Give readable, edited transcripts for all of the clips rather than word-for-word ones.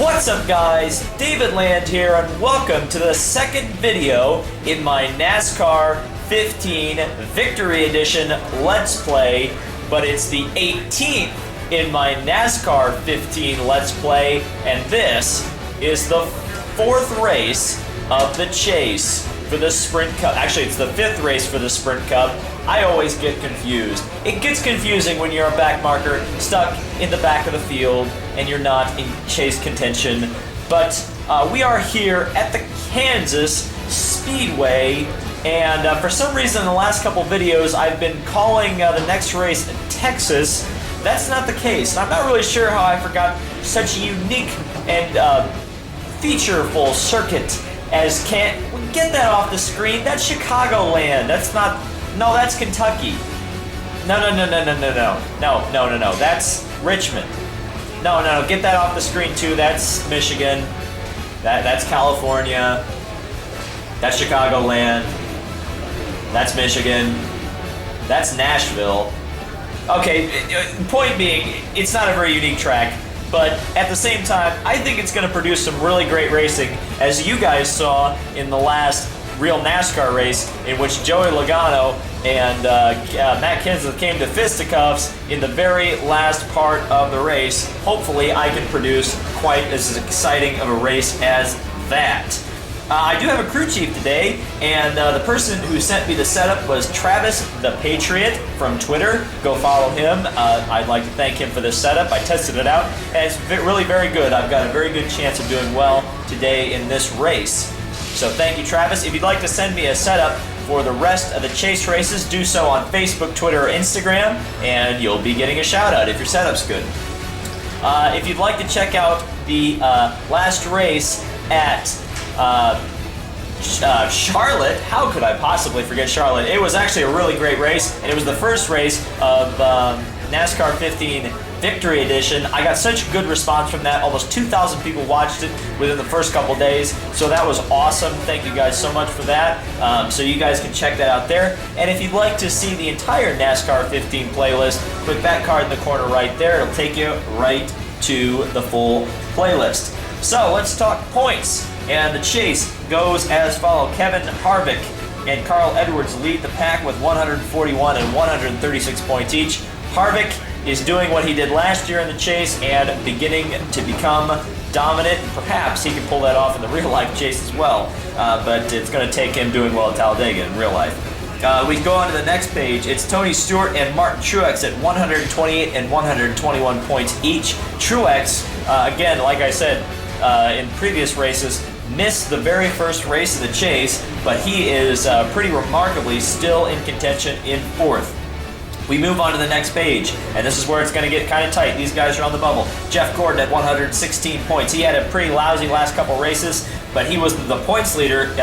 What's up guys, David Land here and welcome to the second video in my NASCAR 15 Victory Edition Let's Play, but it's the 18th in my NASCAR 15 Let's Play, and this is the fourth race of the chase for the Sprint Cup. Actually, it's the fifth race for the Sprint Cup. I always get confused. It gets confusing when you're a back marker stuck in the back of the field and you're not in chase contention. But we are here at the Kansas Speedway, and for some reason in the last couple videos I've been calling the next race Texas. That's not the case. I'm not really sure how I forgot such a unique and featureful circuit as get that off the screen. That's Chicagoland. That's not. No, that's Kentucky. No. That's Richmond. No. Get that off the screen too. That's Michigan. That's California. That's Chicagoland. That's Michigan. That's Nashville. Okay, point being, it's not a very unique track, but at the same time, I think it's going to produce some really great racing, as you guys saw in the last real NASCAR race, in which Joey Logano and Matt Kenseth came to fisticuffs in the very last part of the race. Hopefully, I can produce quite as exciting of a race as that. I do have a crew chief today, and the person who sent me the setup was Travis the Patriot from Twitter. Go follow him. I'd like to thank him for this setup. I tested it out, and it's really very good. I've got a very good chance of doing well today in this race. So thank you, Travis. If you'd like to send me a setup for the rest of the chase races, do so on Facebook, Twitter, or Instagram, and you'll be getting a shout out if your setup's good. If you'd like to check out the last race at Charlotte, how could I possibly forget Charlotte? It was actually a really great race, and it was the first race of NASCAR 15 Victory Edition. I got such a good response from that. Almost 2,000 people watched it within the first couple days, so that was awesome. Thank you guys so much for that. So you guys can check that out there. And if you'd like to see the entire NASCAR 15 playlist, click that card in the corner right there. It'll take you right to the full playlist. So let's talk points. And the chase goes as follows. Kevin Harvick and Carl Edwards lead the pack with 141 and 136 points each. Harvick is doing what he did last year in the chase and beginning to become dominant. Perhaps he can pull that off in the real-life chase as well, but it's going to take him doing well at Talladega in real life. We go on to the next page. It's Tony Stewart and Martin Truex at 128 and 121 points each. Truex, again, like I said in previous races, missed the very first race of the chase, but he is pretty remarkably still in contention in fourth. We move on to the next page, and this is where it's going to get kind of tight. These guys are on the bubble. Jeff Gordon at 116 points. He had a pretty lousy last couple races, but he was the points leader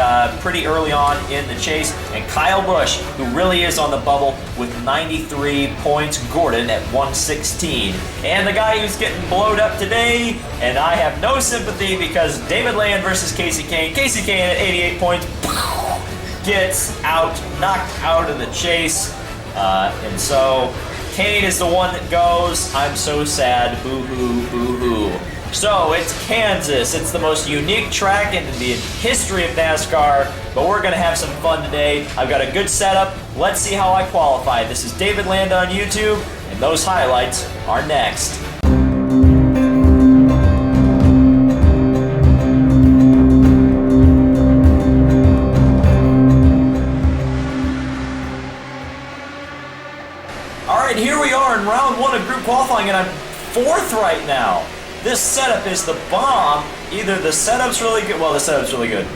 pretty early on in the chase. And Kyle Busch, who really is on the bubble with 93 points. Gordon at 116. And the guy who's getting blowed up today, and I have no sympathy because David Land versus Casey Kane. Casey Kane at 88 points gets knocked out of the chase. And so Kane is the one that goes. I'm so sad. Boo-hoo, boo-hoo. So it's Kansas. It's the most unique track in the history of NASCAR, but we're going to have some fun today. I've got a good setup. Let's see how I qualify. This is David Land on YouTube, and those highlights are next. Here we are in round one of group qualifying, and I'm fourth right now. This setup is the bomb. Either the setup's really good, well, the setup's really good,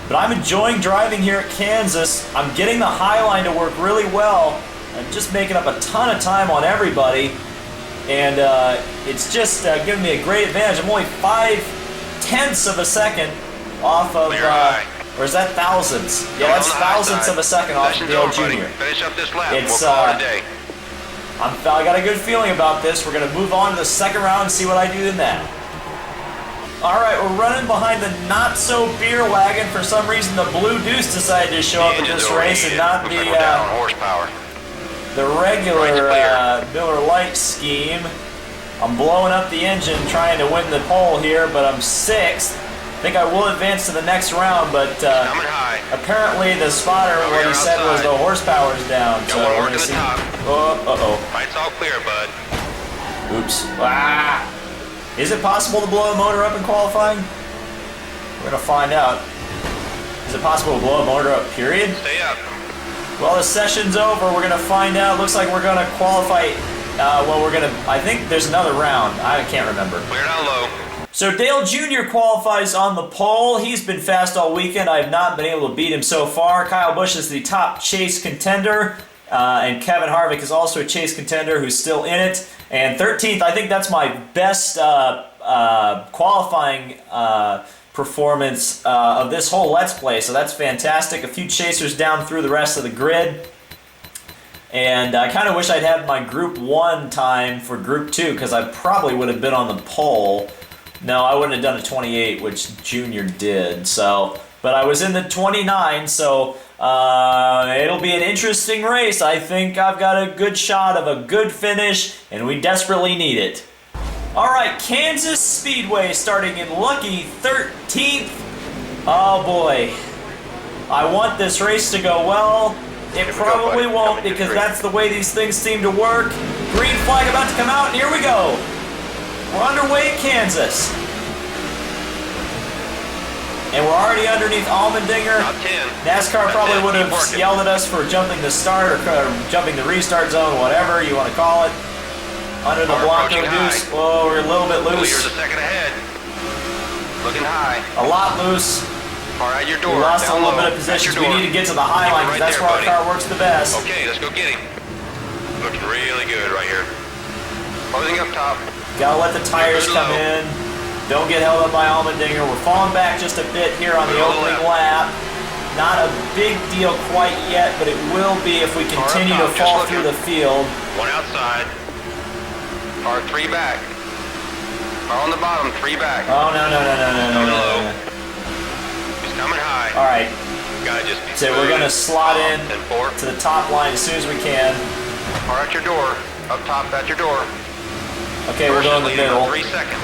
but I'm enjoying driving here at Kansas. I'm getting the high line to work really well. I'm just making up a ton of time on everybody, and it's just giving me a great advantage. I'm only 0.5 of a second off of, or is that thousandths? Yeah, that's thousandths of a second off of Dale Jr. Finish up this lap. It's, we'll call it a day. I got a good feeling about this. We're going to move on to the second round and see what I do in that. All right, we're running behind the not-so-beer wagon. For some reason, the Blue Deuce decided to show up in this race and not the regular Miller Lite scheme. I'm blowing up the engine trying to win the pole here, but I'm 6th. I think I will advance to the next round, but coming high. Apparently the spotter, what he said was the horsepower's down. Got so one we're working gonna see. the top. Uh-oh. Light's all clear, bud. Oops. Ah! Is it possible to blow a motor up in qualifying? We're gonna find out. Is it possible to blow a motor up, period? Stay up. Well, the session's over. We're gonna find out. Looks like we're gonna qualify. I think there's another round. I can't remember. Clear down low. So Dale Jr. qualifies on the pole. He's been fast all weekend. I have not been able to beat him so far. Kyle Busch is the top chase contender. And Kevin Harvick is also a chase contender who's still in it. And 13th, I think that's my best qualifying performance of this whole Let's Play. So that's fantastic. A few chasers down through the rest of the grid. And I kind of wish I'd had my Group 1 time for Group 2 because I probably would have been on the pole. No, I wouldn't have done a 28, which Junior did. So, but I was in the 29, so it'll be an interesting race. I think I've got a good shot of a good finish, and we desperately need it. All right, Kansas Speedway starting in lucky 13th. Oh boy, I want this race to go well. It probably won't because that's the way these things seem to work. Green flag about to come out, and here we go. We're underway at Kansas. And we're already underneath Allmendinger. NASCAR probably would have yelled at us for jumping the start or jumping the restart zone, whatever you want to call it. Under the Blanco deuce. Whoa, we're a little bit loose. You're a second ahead. Looking high. A lot loose. Far out your door. We lost a little bit of position. We need to get to the high line because that's where our car works the best. Okay, let's go get him. Looking really good right here. Closing up top. Gotta let the tires come in. Don't get held up by Allmendinger. We're falling back just a bit here on the opening lap. Not a big deal quite yet, but it will be if we continue to fall through the field. One outside. Car 3 back. Car on the bottom, 3 back. Oh, no. He's coming high. All right. Gotta just be so we're going to slot in to the top line as soon as we can. Car at your door. Up top at your door. Okay, we're going in the middle. 3 seconds.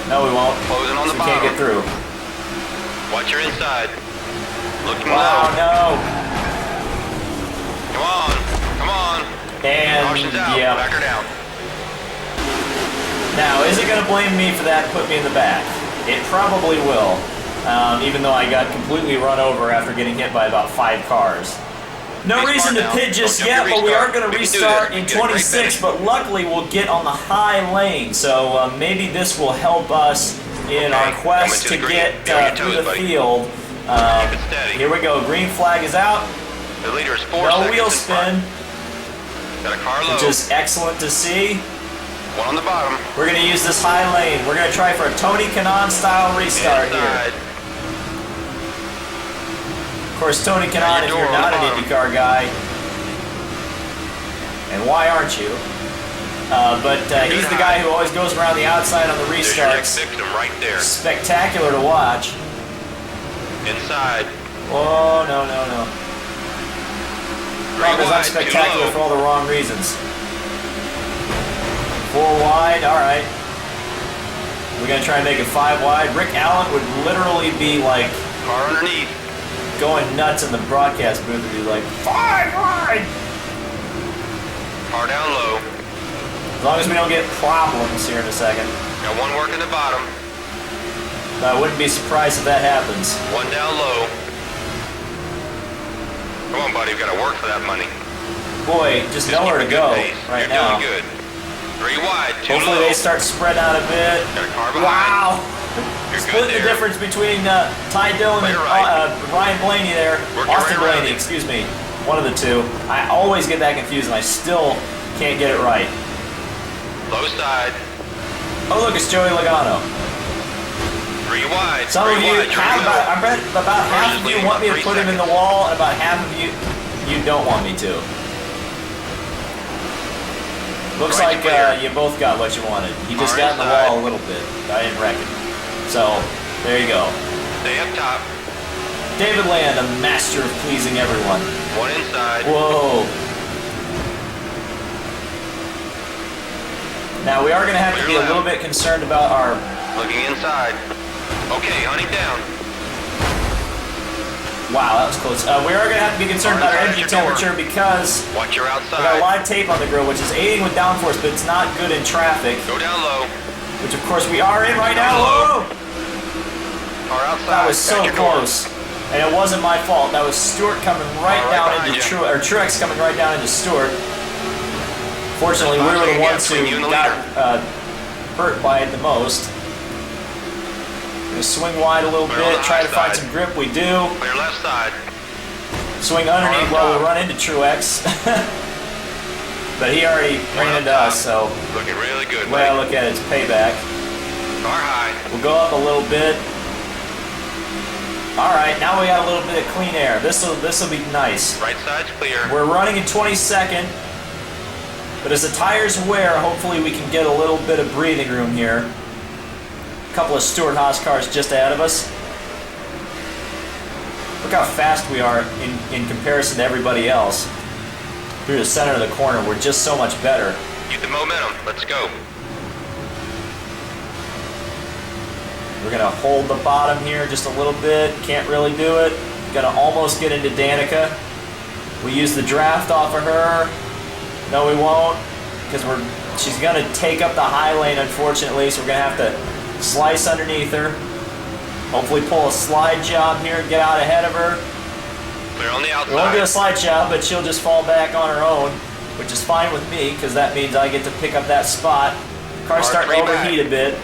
No, we won't. Closing on the bottom. Can't get through. Watch your inside. Looking low. No. Come on. And, Caution's out. yeah. Back her down. Now, is it going to blame me for that and put me in the back? It probably will, even though I got completely run over after getting hit by about 5 cars. No reason to pit just yet, but we are going to restart in 26, but luckily we'll get on the high lane, so maybe this will help us in our quest to get through the field. Here we go, green flag is out. The leader is 4 no seconds wheel spin, got a car low. which is excellent to see. One on the bottom. We're going to use this high lane. We're going to try for a Tony Kanaan style restart here. Of course, Tony Kanaan, if you're not an IndyCar guy, and why aren't you? But he's the guy who always goes around the outside on the restarts. Right there. Spectacular to watch. Inside. Oh, no. Because I'm spectacular for all the wrong reasons. 4 wide, all right. We're going to try and make it 5 wide. Rick Allen would literally be like... Car underneath. Going nuts in the broadcast booth and be like, 5 wide! Car down low. As long as we don't get problems here in a second. Got one working the bottom. I wouldn't be surprised if that happens. One down low. Come on, buddy, we've got to work for that money. Boy, just nowhere to go right now. You're doing good. 3 wide, 2 Hopefully low. they start spread out a bit. Got a car behind. Wow! Split the difference between Ty Dillon and Ryan Blaney there. Austin Blaney, excuse me. One of the two. I always get that confused and I still can't get it right. Low side. Oh look, it's Joey Logano. 3 wide. Some of you have I bet about half of you want me to put him in the wall, and about half of you don't want me to. Looks like you both got what you wanted. You just got in the wall a little bit. I didn't reckon. So, there you go. Stay up top. David Land, a master of pleasing everyone. One inside. Whoa. Now we are going to have to be a little bit concerned about our... Looking inside. Okay, hunting down. Wow, that was close. We are going to have to be concerned about our engine temperature because watch your outside. we got a lot of tape on the grill, which is aiding with downforce, but it's not good in traffic. Go down low. Which of course we are in right now. Whoa! Or outside. That was so close. And it wasn't my fault. That was Stewart coming right down into Truex coming right down into Stewart. Fortunately, we were the ones who got hurt by it the most. Gonna swing wide a little bit, try to find some grip. We do. Clear left side. Swing underneath while we run into Truex. But he already ran into us, so. Looking really good. The way I look at it, it's payback. Car high. We'll go up a little bit. All right, now we got a little bit of clean air. This'll be nice. Right side's clear. We're running in 22nd, but as the tires wear, hopefully we can get a little bit of breathing room here. A couple of Stewart-Haas cars just ahead of us. Look how fast we are in comparison to everybody else. Through the center of the corner, we're just so much better. Keep the momentum. Let's go. We're gonna hold the bottom here just a little bit. Can't really do it. Gonna almost get into Danica. We use the draft off of her. No, we won't, because she's gonna take up the high lane, unfortunately. So we're gonna have to slice underneath her. Hopefully, pull a slide job here and get out ahead of her. Clear on the outside. We won't do a slide job, but she'll just fall back on her own, which is fine with me because that means I get to pick up that spot. Car's starting to overheat a bit.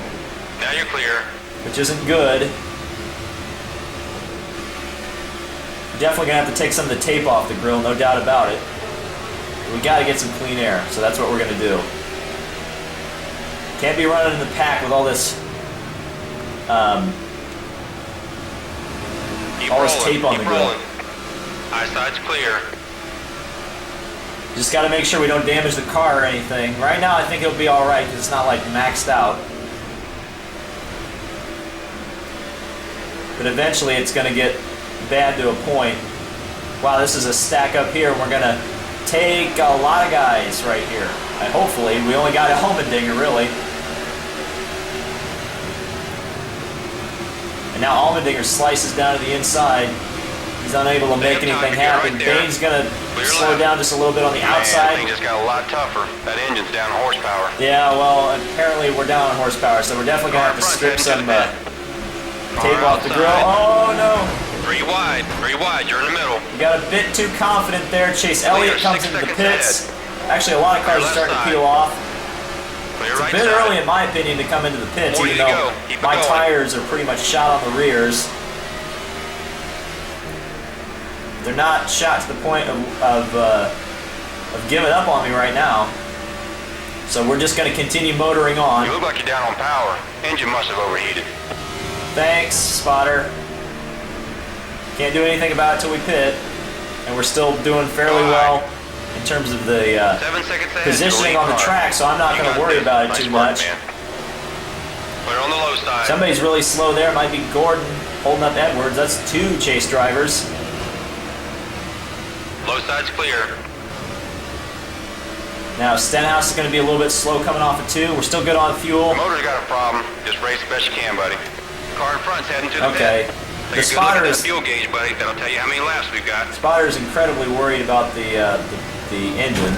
Now you're clear. Which isn't good. Definitely gonna have to take some of the tape off the grill, no doubt about it. We gotta get some clean air, so that's what we're gonna do. Can't be running in the pack with all this, tape on the grill. High side's clear. Just gotta make sure we don't damage the car or anything. Right now, I think it'll be all right because it's not like maxed out. But eventually it's going to get bad to a point. Wow, this is a stack up here. We're going to take a lot of guys right here. Hopefully, we only got a Allmendinger, really. And now Allmendinger slices down to the inside. He's unable to make anything happen. Bane's going to slow down just a little bit on the outside. That thing just got a lot tougher. That engine's down horsepower. Yeah, well, apparently we're down on horsepower, so we're definitely going to have to strip some... tape off the grill. Oh no! 3 wide, you're in the middle. You got a bit too confident there. Chase Elliott comes into the pits. Actually, a lot of cars are starting to peel off. It's a bit early, in my opinion, to come into the pits, even though my tires are pretty much shot on the rears. They're not shot to the point of giving up on me right now. So we're just going to continue motoring on. You look like you're down on power. Engine must have overheated. Thanks, spotter. Can't do anything about it till we pit, and we're still doing fairly well in terms of the positioning on the track, so I'm not going to worry about it too much. Clear on the low side. Somebody's really slow there. It might be Gordon holding up Edwards. That's 2 chase drivers. Low side's clear. Now Stenhouse is going to be a little bit slow coming off of 2. We're still good on fuel. The motor's got a problem. Just race the best you can, buddy. Car in front's heading to the pit. The spotter is fuel gauge, buddy. That'll tell you how many laps we've got. Spotter is incredibly worried about the engine.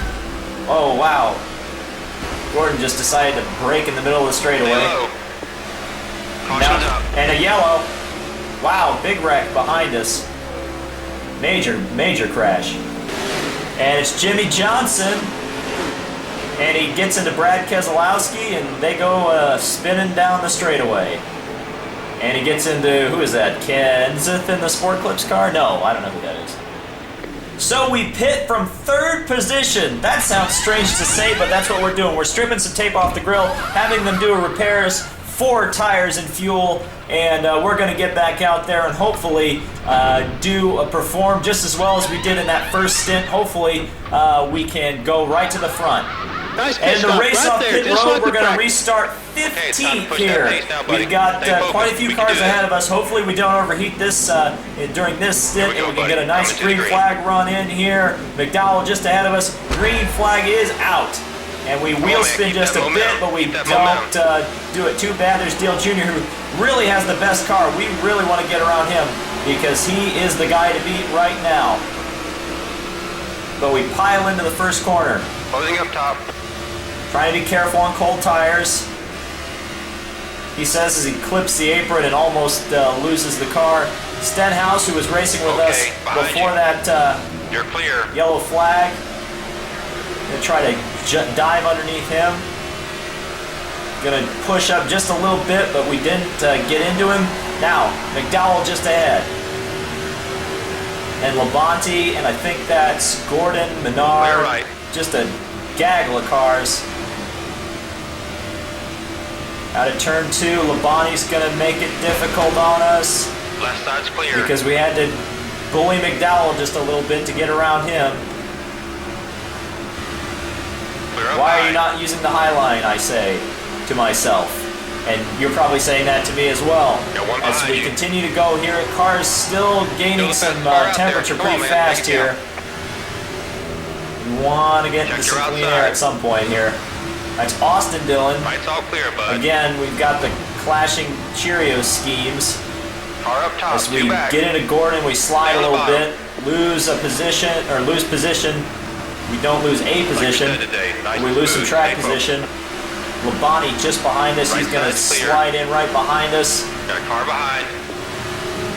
Oh wow! Gordon just decided to brake in the middle of the straightaway. Caution's up. And a yellow. Wow! Big wreck behind us. Major crash. And it's Jimmy Johnson. And he gets into Brad Keselowski, and they go spinning down the straightaway. And he gets into, who is that? Kenseth in the Sport Clips car? No, I don't know who that is. So we pit from 3rd position. That sounds strange to say, but that's what we're doing. We're stripping some tape off the grill, having them do repairs, 4 tires and fuel, and we're going to get back out there and hopefully perform just as well as we did in that first stint. Hopefully we can go right to the front. Nice and the race right off there. pit road, we're going to restart 15th here. We've got quite a few cars ahead of us. Hopefully we don't overheat this during this stint, and we can get a nice green flag run in here. McDowell just ahead of us. Green flag is out. And we wheel spin just a bit, but we don't do it too bad. There's Dale Jr., who really has the best car. We really want to get around him because he is the guy to beat right now. But we pile into the first corner. Closing up top. Trying to be careful on cold tires. He says as he clips the apron and almost loses the car. Stenhouse, who was racing with us before that You're clear. yellow flag. Gonna try to dive underneath him. Gonna push up just a little bit, but we didn't get into him. Now, McDowell just ahead. And Labonte, and I think that's Gordon, Menard. Right. Just a gaggle of cars. Out of turn 2, Labonte's gonna make it difficult on us. Left side's clear. Because we had to bully McDowell just a little bit to get around him. Why are you not using the high line, I say to myself. And you're probably saying that to me as well. As we continue to go here, car's still gaining some temperature pretty fast here. We want to get into some clean air at some point here. That's Austin Dillon. Lights all clear, bud. Again, we've got the clashing Cheerios schemes. Car up top, As we get into Gordon, we slide a little bit, lose position. We don't lose a position. We lose some track position. Labonte just behind us. He's going to slide in right behind us. Got a car behind.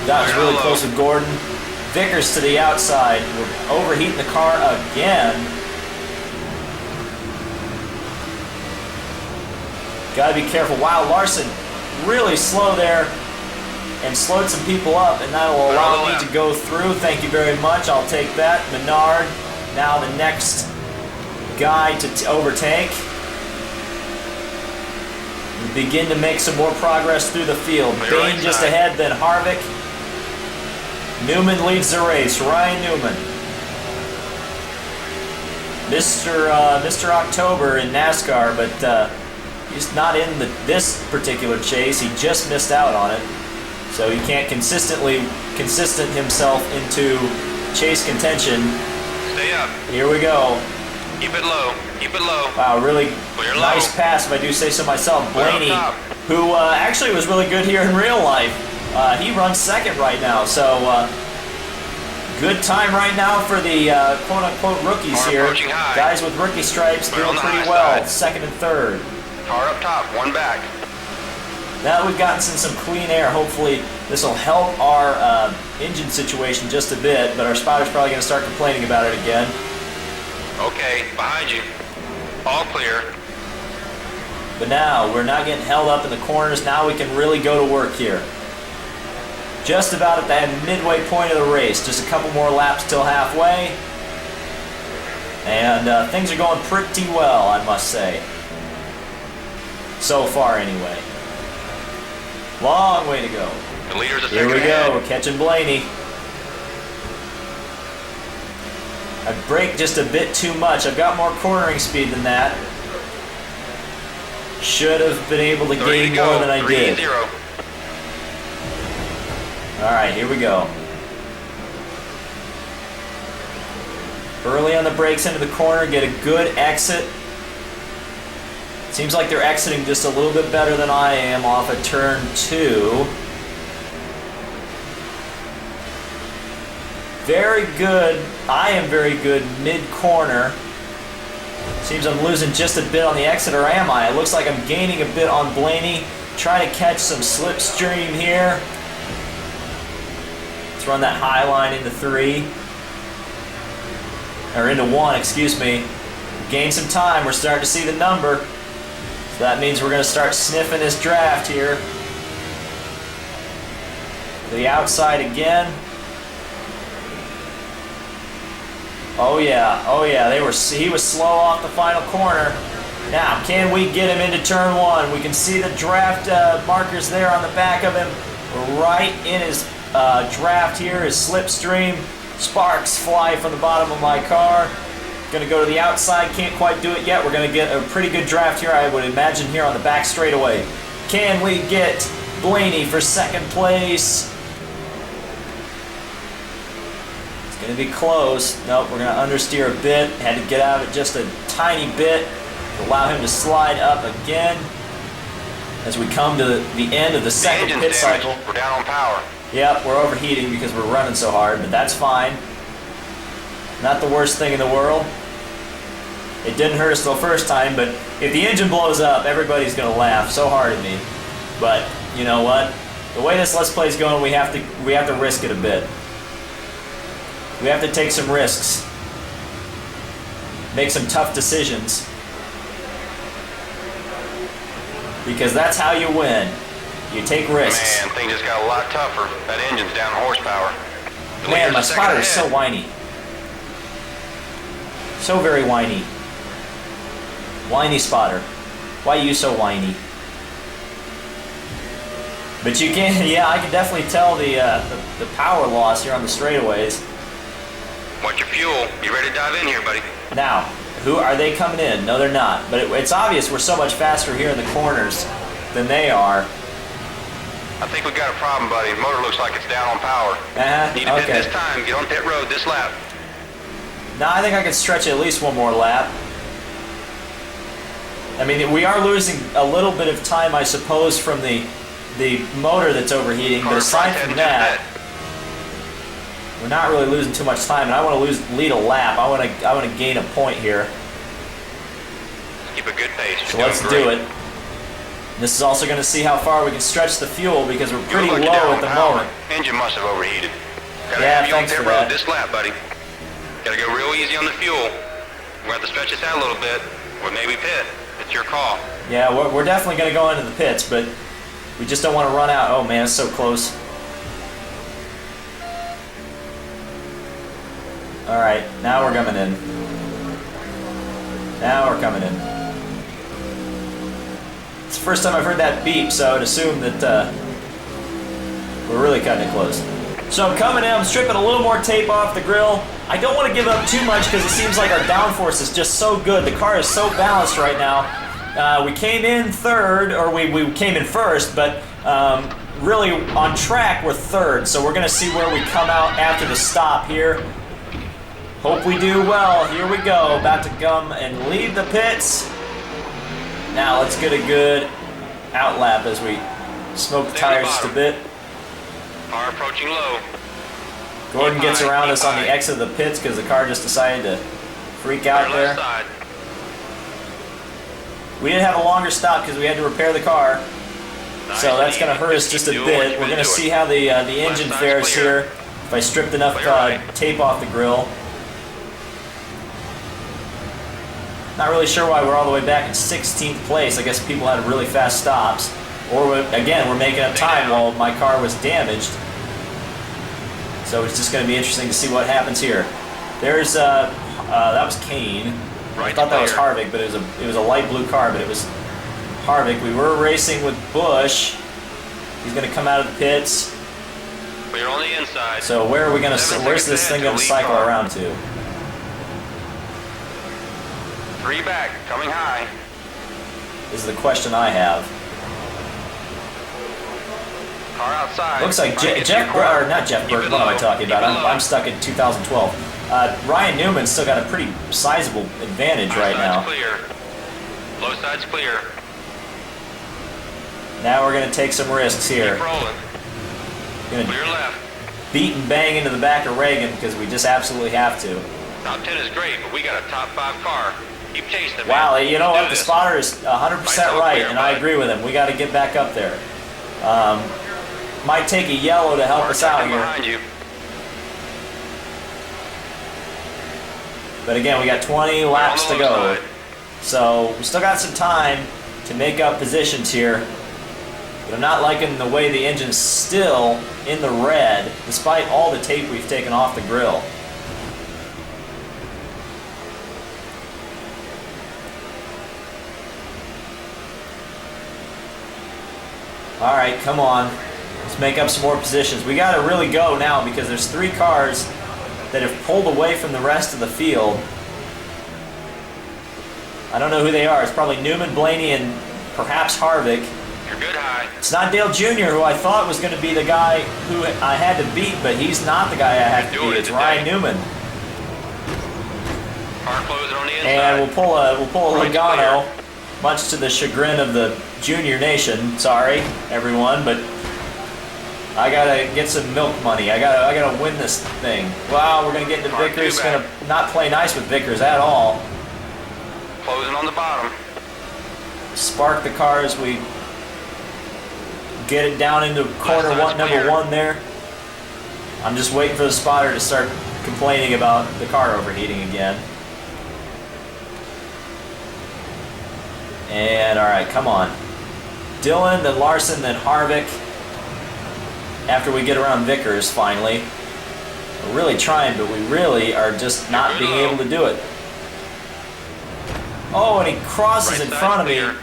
That was really close with Gordon. Vickers to the outside. We're overheating the car again. Got to be careful. Wow, Larson really slow there and slowed some people up, and that will allow me to go through. Thank you very much. I'll take that. Menard, now the next guy to overtake. We begin to make some more progress through the field. Bain just ahead, then Harvick. Newman leads the race. Ryan Newman. Mr. October in NASCAR, but he's not in this particular chase. He just missed out on it. So he can't consistent himself into chase contention. Stay up. Here we go. Keep it low. Keep it low. Wow, really nice pass, if I do say so myself. Blaney, who actually was really good here in real life. He runs second right now, so good time right now for the quote-unquote rookies here. Guys with rookie stripes doing pretty well, second and third. Car up top, one back. Now that we've gotten some clean air, hopefully this will help our engine situation just a bit, but our spotter's probably going to start complaining about it again. Okay, behind you. All clear. But now, we're not getting held up in the corners. Now we can really go to work here. Just about at that midway point of the race. Just a couple more laps till halfway. And things are going pretty well, I must say. So far, anyway. Long way to go. The leader's a Here we go. We're catching Blaney. I brake just a bit too much. I've got more cornering speed than that. Should have been able to gain more than I did. Alright, here we go. Early on the brakes into the corner, get a good exit. Seems like they're exiting just a little bit better than I am off of turn 2. Very good. I am very good mid-corner. Seems I'm losing just a bit on the exit, or am I? It looks like I'm gaining a bit on Blaney. Try to catch some slipstream here. Let's run that high line into 3. Or into 1, excuse me. Gain some time. We're starting to see the number. So that means we're going to start sniffing this draft here. The outside again. Oh yeah, he was slow off the final corner. Now, can we get him into turn 1? We can see the draft markers there on the back of him. We're right in his draft here, his slipstream. Sparks fly from the bottom of my car. Gonna go to the outside, can't quite do it yet. We're gonna get a pretty good draft here, I would imagine, here on the back straightaway. Can we get Blaney for second place? Gonna be close. Nope, we're gonna understeer a bit. Had to get out of it just a tiny bit. Allow him to slide up again as we come to the end of the second pit cycle. We're down on power. Yep, we're overheating because we're running so hard, but that's fine. Not the worst thing in the world. It didn't hurt us the first time, but if the engine blows up, everybody's going to laugh so hard at me. But you know what? The way this Let's Play is going, we have to risk it a bit. We have to take some risks. Make some tough decisions. Because that's how you win. You take risks. Man, things just got a lot tougher. That engine's down horsepower. Man, my spotter is so whiny. So very whiny. Whiny spotter. Why are you so whiny? But you can, yeah, I can definitely tell the power loss here on the straightaways. What's your fuel? You ready to dive in here, buddy? Now, who are they coming in? No, they're not. But it's obvious we're so much faster here in the corners than they are. I think we got a problem, buddy. The motor looks like it's down on power. Need to pit this time. Get on pit road this lap. No, I think I can stretch it at least one more lap. I mean, we are losing a little bit of time, I suppose, from the motor that's overheating. But aside from that, we're not really losing too much time. And I want to lead a lap. I want to gain a point here. Keep a good pace. So let's do it. This is also going to see how far we can stretch the fuel because we're pretty low at the moment. Engine must have overheated. Yeah, thanks for that. This lap, buddy. Gotta go real easy on the fuel. We're going to have to stretch this out a little bit, or maybe pit. It's your call. Yeah, we're definitely going to go into the pits, but we just don't want to run out. Oh man, it's so close. All right, now we're coming in. Now we're coming in. It's the first time I've heard that beep, so I'd assume that we're really cutting it close. So I'm coming in, I'm stripping a little more tape off the grill. I don't want to give up too much because it seems like our downforce is just so good. The car is so balanced right now. We came in third, or we came in first, but really on track we're third. So we're going to see where we come out after the stop here. Hope we do well. Here we go. About to come and leave the pits. Now let's get a good outlap as we smoke the tires just a bit. Car approaching low. Gordon gets around us on the exit of the pits because the car just decided to freak out there. We didn't have a longer stop because we had to repair the car. So that's going to hurt us just a bit. We're going to see how the engine fares here if I stripped enough tape off the grill. Not really sure why we're all the way back in 16th place. I guess people had really fast stops. Or, again, we're making up time while my car was damaged. So it's just going to be interesting to see what happens here. There's, that was Kane. I thought that was Harvick, but it was a light blue car, but it was Harvick. We were racing with Bush. He's going to come out of the pits. We're on the inside. So where are we going to? Where's this thing going to cycle around to? 3 back, coming high. This is the question I have. Car outside. Looks like Jeff Burke, or not Jeff Burke, what am I talking about? I'm stuck in 2012. Ryan Newman's still got a pretty sizable advantage right now. Clear. Low side's clear. Now we're going to take some risks here. Keep rolling. Going Clear left. Beat and bang into the back of Reagan because we just absolutely have to. Top 10 is great, but we got a top 5 car. Keep chasing it, man. Wow, you know what? The spotter is 100% right, and I agree with him. We got to get back up there. Might take a yellow to help us out here. But again, we got 20 laps to go. So we still got some time to make up positions here. But I'm not liking the way the engine's still in the red, despite all the tape we've taken off the grill. All right, come on. Let's make up some more positions. We got to really go now because there's 3 cars that have pulled away from the rest of the field. I don't know who they are. It's probably Newman, Blaney, and perhaps Harvick. You're good high. It's not Dale Jr., who I thought was going to be the guy who I had to beat, but he's not the guy I have to beat. It's Ryan Newman. Car closing on the inside. And we'll pull a Right's Logano, clear. much to the chagrin of the Junior Nation. Sorry, everyone, but I gotta get some milk money. I gotta win this thing. Wow, we're gonna get into Car Vickers. two Gonna back. not play nice with Vickers at all. Closing on the bottom. Spark the car as we get it down into corner side's number clear. 1 there. I'm just waiting for the spotter to start complaining about the car overheating again. And all right, come on. Dylan, then Larson, then Harvick. After we get around Vickers finally. We're really trying, but we really are just not being able to do it. Oh, and he crosses in Right front of me. side's clear.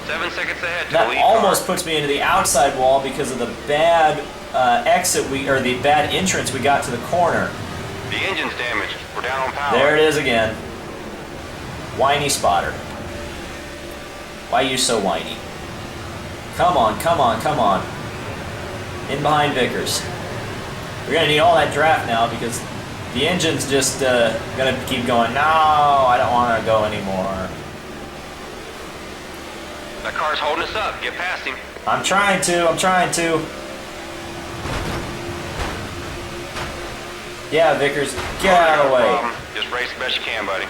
7 seconds ahead to the That lead almost car. puts me into the outside wall because of the bad the bad entrance we got to the corner. The engine's damaged. We're down on power. There it is again. Whiny spotter. Why are you so whiny? Come on, come on, come on. In behind Vickers. We're gonna need all that draft now because the engine's just gonna keep going. No, I don't want to go anymore. That car's holding us up. Get past him. I'm trying to. I'm trying to. Yeah, Vickers, get out of the No way. problem. Just race the best you can, buddy.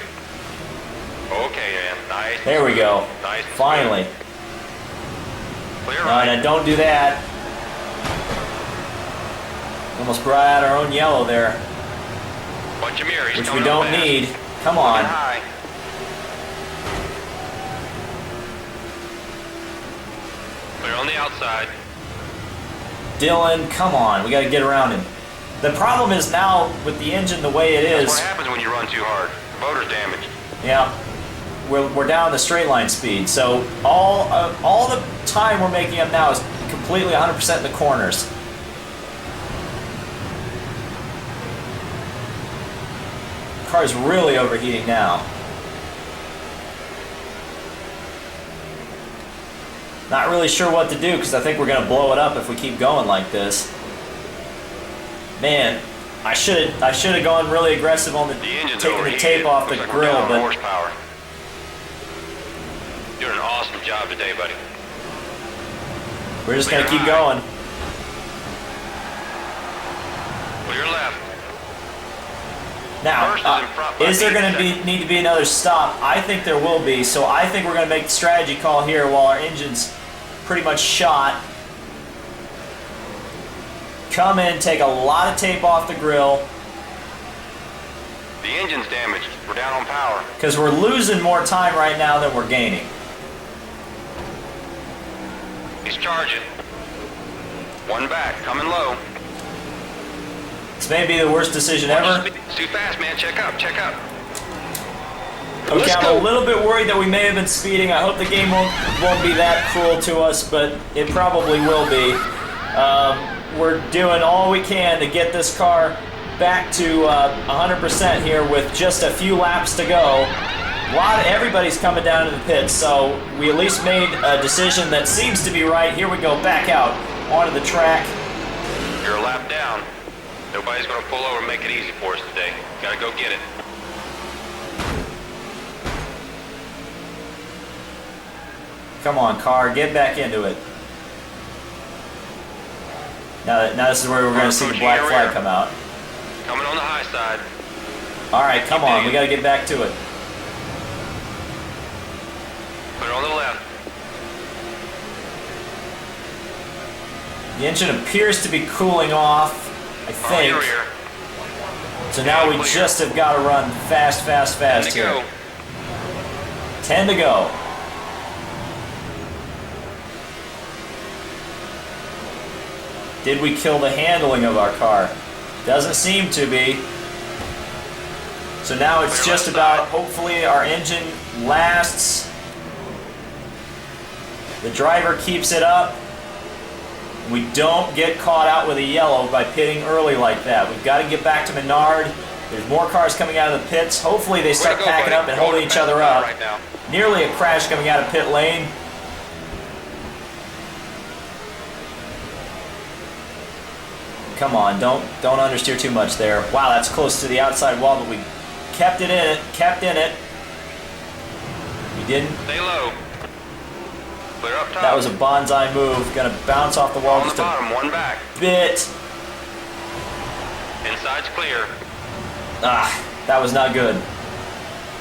Okay, man. Nice. There we go. Nice. Finally. Clear No, right. no, don't do that. Almost brought out our own yellow there, Bunch of mirrors. which we coming don't up fast. need. Come Looking on. high. Clear on the outside. Dylan, come on. We got to get around him. The problem is now with the engine the way it That's is. what happens when you run too hard. The motor's damaged. Yeah, we're down the straight line speed. So all the time we're making up now is completely 100% in the corners. Car's really overheating now. Not really sure what to do because I think we're going to blow it up if we keep going like this. Man, I should have gone really aggressive on The engine's taking the overheated. tape off the Looks like we're grill, down on but horsepower. Doing an awesome job today, buddy. we're just going to Clear keep high. going. Clear left. Now, First is in front by is there 8 going to seconds. need to be another stop? I think there will be. So I think we're going to make the strategy call here while our engine's pretty much shot. Come in, take a lot of tape off the grill The engine's damaged. We're down on power. because we're losing more time right now than we're gaining. He's charging. One back, coming low. This may be the worst decision ever. It's too fast, man. Check up, check up. Okay, Let's I'm go. a little bit worried that we may have been speeding. I hope the game won't be that cruel to us, but it probably will be. We're doing all we can to get this car back to 100% here with just a few laps to go. Everybody's coming down to the pits, so we at least made a decision that seems to be right. Here we go, back out onto the track. You're a lap down. Nobody's going to pull over and make it easy for us today. Got to go get it. Come on, car, get back into it. Now this is where we're going to see the black flag come out. Coming on the high side. All right, come on, we got to get back to it. Clear on the left. The engine appears to be cooling off, I On your think. rear. So now we Clear. just have got to run fast, fast, Time fast to here. go. 10 to go. Did we kill the handling of our car? Doesn't seem to be. So now it's Clear just left about, side. hopefully our engine lasts. The driver keeps it up. We don't get caught out with a yellow by pitting early like that. We've got to get back to Menard. There's more cars coming out of the pits. Hopefully they start Way to go, packing buddy. up and Going holding each fast other up. right now. Nearly a crash coming out of pit lane. Come on, don't understeer too much there. Wow, that's close to the outside wall, but we kept in it. He didn't. Stay low. Clear up top. That was a bonsai move. Gonna bounce off the wall On the just bottom, one back. a bit. Inside's clear. That was not good.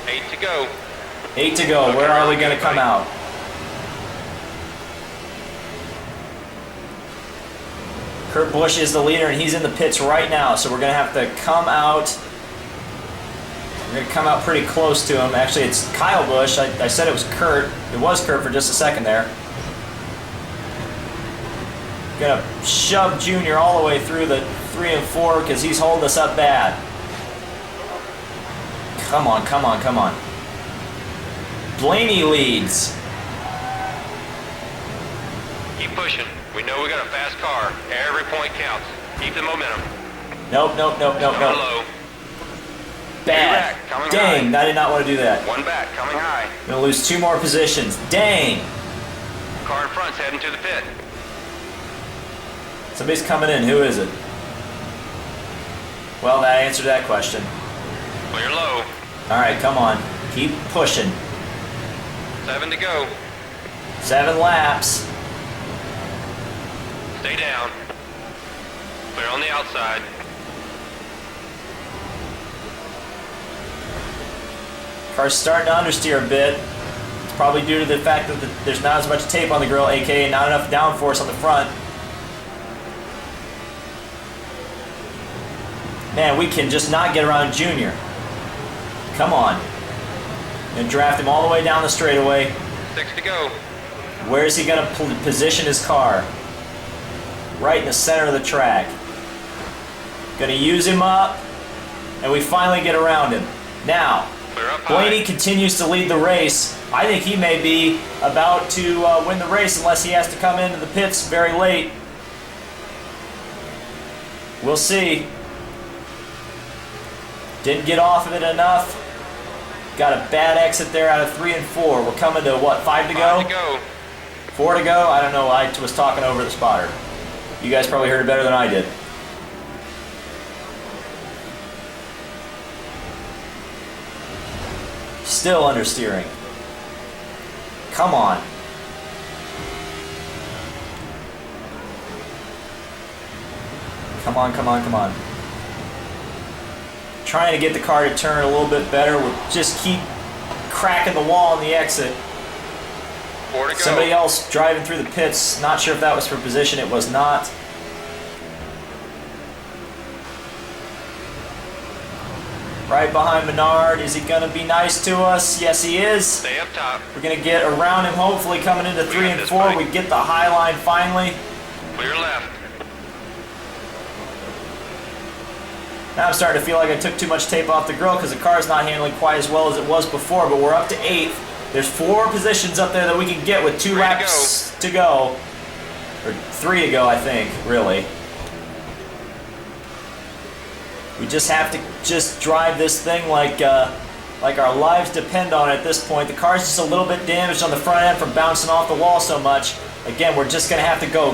8 to go. 8 to go. Where are we gonna come out? Kurt Busch is the leader, and he's in the pits right now, so we're gonna have to come out. We're gonna come out pretty close to him. Actually, it's Kyle Busch. I said it was Kurt. It was Kurt for just a second there. Gonna shove Junior all the way through the 3 and 4 because he's holding us up bad. Come on, come on, come on. Blaney leads. Keep pushing. We know we got a fast car. Every point counts. Keep the momentum. Nope. Coming low. Bad. Dang, I did not want to do that. One back, coming high. Gonna lose 2 more positions. Dang. Car in front's heading to the pit. Somebody's coming in. Who is it? Well, that answered that question. Clear low. All right, come on. Keep pushing. 7 to go. 7 laps. Stay down. Clear on the outside. Car's starting to understeer a bit. It's probably due to the fact that there's not as much tape on the grill, aka not enough downforce on the front. Man, we can just not get around Junior. Come on. And draft him all the way down the straightaway. 6 to go. Where is he going to position his car? Right in the center of the track. Going to use him up, and we finally get around him. Now, Blaney continues to lead the race. I think he may be about to win the race unless he has to come into the pits very late. We'll see. Didn't get off of it enough. Got a bad exit there out of 3 and 4. We're coming to what, 5 to go? 5 to go. 4 to go? I don't know. I was talking over the spotter. You guys probably heard it better than I did. Still understeering. Come on. Come on, come on, come on. Trying to get the car to turn a little bit better. We'll just keep cracking the wall on the exit. 4 to go. Somebody else driving through the pits. Not sure if that was for position. It was not. Right behind Menard. Is he going to be nice to us? Yes, he is. Stay up top. We're going to get around him, hopefully coming into 3 and 4. We get the high line finally. Clear left. Now I'm starting to feel like I took too much tape off the grill because the car's not handling quite as well as it was before, but we're up to 8th. There's 4 positions up there that we can get with 2 laps to go. Or 3 to go, I think, really. We just have to just drive this thing like our lives depend on it at this point. The car's just a little bit damaged on the front end from bouncing off the wall so much. Again, we're just going to have to go.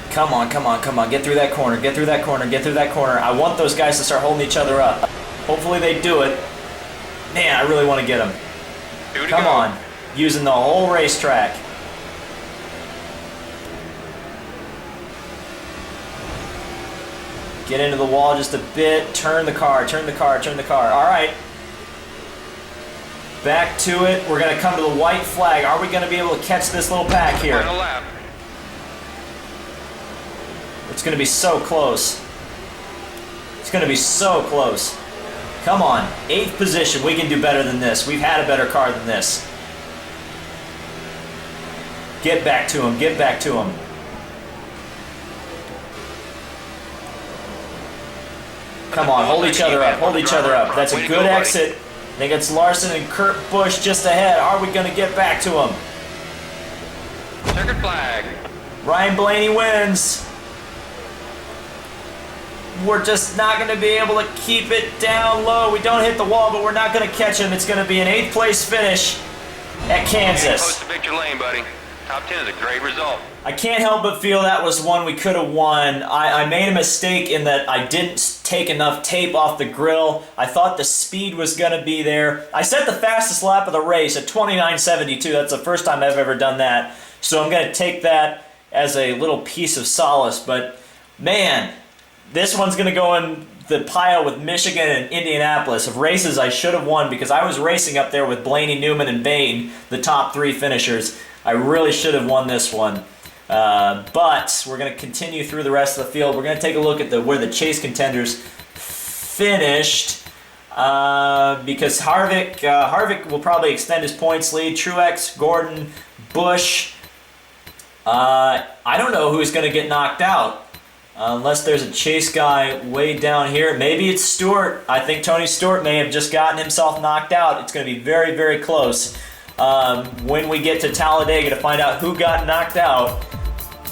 Come on, come on, come on. Get through that corner, get through that corner, get through that corner. I want those guys to start holding each other up. Hopefully they do it. Man, I really want to get them. Come on. Using the whole racetrack. Get into the wall just a bit. Turn the car, turn the car, turn the car. All right. Back to it. We're going to come to the white flag. Are we going to be able to catch this little pack here? Final lap. It's going to be so close. It's going to be so close. Come on. 8th position. We can do better than this. We've had a better car than this. Get back to him. Get back to him. Come on. Hold each other up. Hold each other up. That's a good exit. I think it's Larson and Kurt Busch just ahead. Are we going to get back to him? Checkered flag. Ryan Blaney wins. We're just not going to be able to keep it down low. We don't hit the wall, but we're not going to catch him. It's going to be an 8th place finish at Kansas. Close to victory lane, buddy. Top 10 is a great result. I can't help but feel that was one we could have won. I made a mistake in that I didn't take enough tape off the grill. I thought the speed was going to be there. I set the fastest lap of the race at 29:72. That's the first time I've ever done that. So I'm going to take that as a little piece of solace. But man, this one's going to go in the pile with Michigan and Indianapolis of races I should have won, because I was racing up there with Blaney, Newman, and Bain, the top 3 finishers. I really should have won this one. But we're going to continue through the rest of the field. We're going to take a look at where the chase contenders finished, because Harvick will probably extend his points lead. Truex, Gordon, Busch. I don't know who's going to get knocked out. Unless there's a chase guy way down here. Maybe it's Stewart. I think Tony Stewart may have just gotten himself knocked out. It's going to be very, very close when we get to Talladega to find out who got knocked out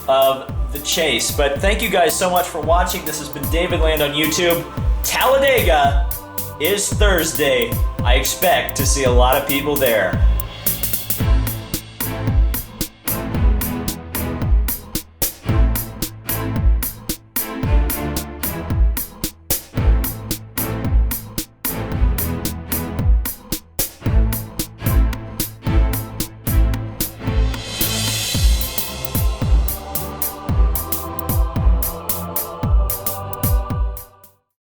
of the chase. But thank you guys so much for watching. This has been David Land on YouTube. Talladega is Thursday. I expect to see a lot of people there.